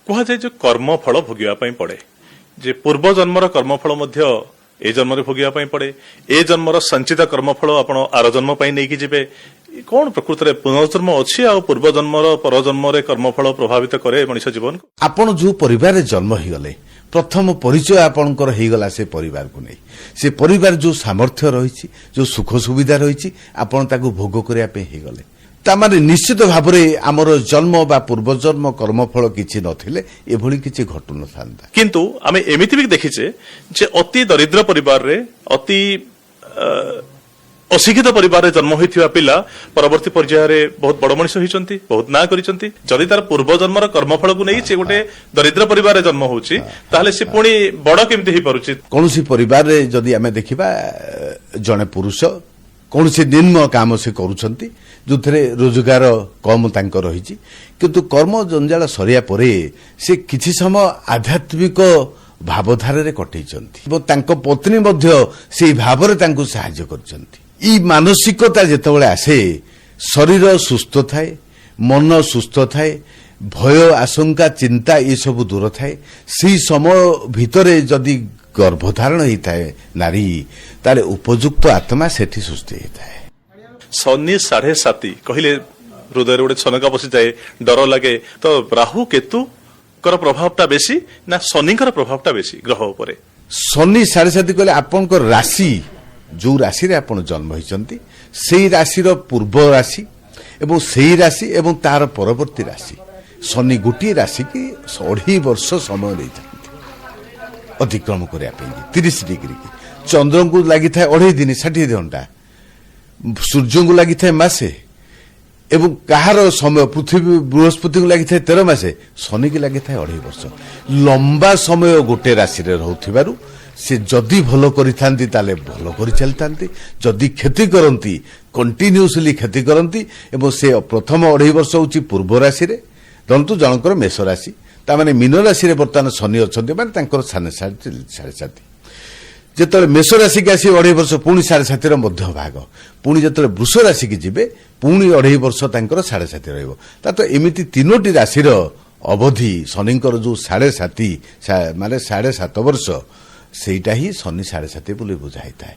କୁହାଯାଏ ଯେ କର୍ମଫଳ ଭୋଗିବା ପାଇଁ ପଡେ, ଯେ ପୂର୍ବ ଜନ୍ମର କର୍ମଫଳ ମଧ୍ୟ ଏ ଜନ୍ମରେ ଭୋଗିବା ପାଇଁ ପଡେ। ଏ ଜନ୍ମର ସଞ୍ଚିତ କର୍ମଫଳ ଆପଣ ଆର ଜନ୍ମ ପାଇଁ ନେଇକି ଯିବେ। କଣ ପ୍ରକୃତରେ ପୁନର୍ଜନ୍ମ ଅଛି ଆଉ ପୂର୍ବ ଜନ୍ମର ପରଜନ୍ମରେ କର୍ମଫଳ ପ୍ରଭାବିତ କରେ ମଣିଷ ଜୀବନକୁ? ଆପଣ ଯୋଉ ପରିବାରରେ ଜନ୍ମ ହେଇଗଲେ, ପ୍ରଥମ ପରିଚୟ ଆପଣଙ୍କର ହେଇଗଲା ସେ ପରିବାରକୁ ନେଇ। ସେ ପରିବାର ଯୋଉ ସାମର୍ଥ୍ୟ ରହିଛି, ଯୋଉ ସୁଖ ସୁବିଧା ରହିଛି, ଆପଣ ତାକୁ ଭୋଗ କରିବା ପାଇଁ ହେଇଗଲେ। ତାମାନେ ନିଶ୍ଚିତ ଭାବରେ ଆମର ଜନ୍ମ ବା ପୂର୍ବଜନ୍ମ କର୍ମଫଳ କିଛି ନଥିଲେ ଏଭଳି କିଛି ଘଟୁନଥାନ୍ତା। କିନ୍ତୁ ଆମେ ଏମିତି ବି ଦେଖିଛେ ଯେ ଅତି ଦରିଦ୍ର ପରିବାରରେ, ଅତି ଅଶିକ୍ଷିତ ପରିବାରରେ ଜନ୍ମ ହୋଇଥିବା ପିଲା ପରବର୍ତ୍ତୀ ପର୍ଯ୍ୟାୟରେ ବହୁତ ବଡ ମଣିଷ ହୋଇଛନ୍ତି, ବହୁତ ନାଁ କରିଛନ୍ତି। ଯଦି ତାର ପୂର୍ବଜନ୍ମର କର୍ମଫଳକୁ ନେଇ ସେ ଗୋଟେ ଦରିଦ୍ର ପରିବାରରେ ଜନ୍ମ ହଉଛି, ତାହେଲେ ସେ ପୁଣି ବଡ କେମିତି ହେଇପାରୁଛି? କୌଣସି ପରିବାରରେ ଯଦି ଆମେ ଦେଖିବା, ଜଣେ ପୁରୁଷ କୌଣସି ନିମ୍ନ କାମ ସେ କରୁଛନ୍ତି, ଯୋଉଥିରେ ରୋଜଗାର କମ ତାଙ୍କ ରହିଛି, କିନ୍ତୁ କର୍ମ ଜଞ୍ଜାଳ ସରିବା ପରେ ସେ କିଛି ସମୟ ଆଧ୍ୟାତ୍ମିକ ଭାବଧାରାରେ କଟେଇଛନ୍ତି ଏବଂ ତାଙ୍କ ପତ୍ନୀ ମଧ୍ୟ ସେହି ଭାବରେ ତାଙ୍କୁ ସାହାଯ୍ୟ କରିଛନ୍ତି। ଏଇ ମାନସିକତା ଯେତେବେଳେ ଆସେ, ଶରୀର ସୁସ୍ଥ ଥାଏ, ମନ ସୁସ୍ଥ ଥାଏ, ଭୟ ଆଶଙ୍କା ଚିନ୍ତା ଏସବୁ ଦୂର ଥାଏ। ସେହି ସମୟ ଭିତରେ ଯଦି ଗର୍ଭଧାରଣ ହେଇଥାଏ ନାରୀ, ତାର ଉପଯୁକ୍ତ ଆତ୍ମା ସେଠି ସୃଷ୍ଟି ହେଇଥାଏ। ଶନି 7.5 କହିଲେ ହୃଦୟରେ ଗୋଟେ ଛନକା ବସିଯାଏ, ଡର ଲାଗେ। ତ ରାହୁ କେତୁଙ୍କର ପ୍ରଭାବଟା ବେଶୀ ନା ଶନିଙ୍କର ପ୍ରଭାବଟା ବେଶୀ ଗ୍ରହ ଉପରେ? ଶନି 7.5 କହିଲେ ଆପଣଙ୍କର ରାଶି, ଯୋଉ ରାଶିରେ ଆପଣ ଜନ୍ମ ହୋଇଛନ୍ତି ସେଇ ରାଶିର ପୂର୍ବ ରାଶି ଏବଂ ସେଇ ରାଶି ଏବଂ ତାର ପରବର୍ତ୍ତୀ ରାଶି। ଶନି ଗୋଟିଏ ରାଶି କି 2.5 ବର୍ଷ ସମୟ ନେଇଥାନ୍ତି ଅତିକ୍ରମ କରିବା ପାଇଁ, 30 ଡିଗ୍ରୀ କି। ଚନ୍ଦ୍ରଙ୍କୁ ଲାଗିଥାଏ 2.5 ଦିନ 60 ଘଣ୍ଟା, ସୂର୍ଯ୍ୟଙ୍କୁ ଲାଗିଥାଏ ମାସେ, ଏବଂ କାହାର ସମୟ ପୃଥିବୀ ବୃହସ୍ପତିଙ୍କୁ ଲାଗିଥାଏ 13 ମାସେ, ଶନିକି ଲାଗିଥାଏ 2.5 ବର୍ଷ। ଲମ୍ବା ସମୟ ଗୋଟେ ରାଶିରେ ରହୁଥିବାରୁ ସେ ଯଦି ଭଲ କରିଥାନ୍ତି ତାହେଲେ ଭଲ କରିଚାଲିଥାନ୍ତି, ଯଦି କ୍ଷତି କରନ୍ତି କଣ୍ଟିନ୍ୟୁସଲି କ୍ଷତି କରନ୍ତି। ଏବଂ ସେ ପ୍ରଥମ 2.5 ବର୍ଷ ହେଉଛି ପୂର୍ବ ରାଶିରେ, ଧରନ୍ତୁ ଜଣଙ୍କର ମେଷ ରାଶି, ତାମାନେ ମୀନ ରାଶିରେ ବର୍ତ୍ତମାନ ଶନି ଅଛନ୍ତି, ମାନେ ତାଙ୍କର 7.5। ଯେତେବେଳେ ମେଷ ରାଶିକି ଆସିବେ 2.5 ବର୍ଷ, ପୁଣି 7.5ର ମଧ୍ୟ ଭାଗ, ପୁଣି ଯେତେବେଳେ ବୃଷ ରାଶିକି ଯିବେ ପୁଣି 2.5 ବର୍ଷ ତାଙ୍କର 7.5 ରହିବ। ତା ତ ଏମିତି 3ଟି ରାଶିର ଅବଧି ଶନିଙ୍କର ଯୋଉ 7.5 ମାନେ 7.5 ବର୍ଷ, ସେଇଟା ହିଁ ଶନି 7.5 ବୋଲି ବୁଝାଇଥାଏ।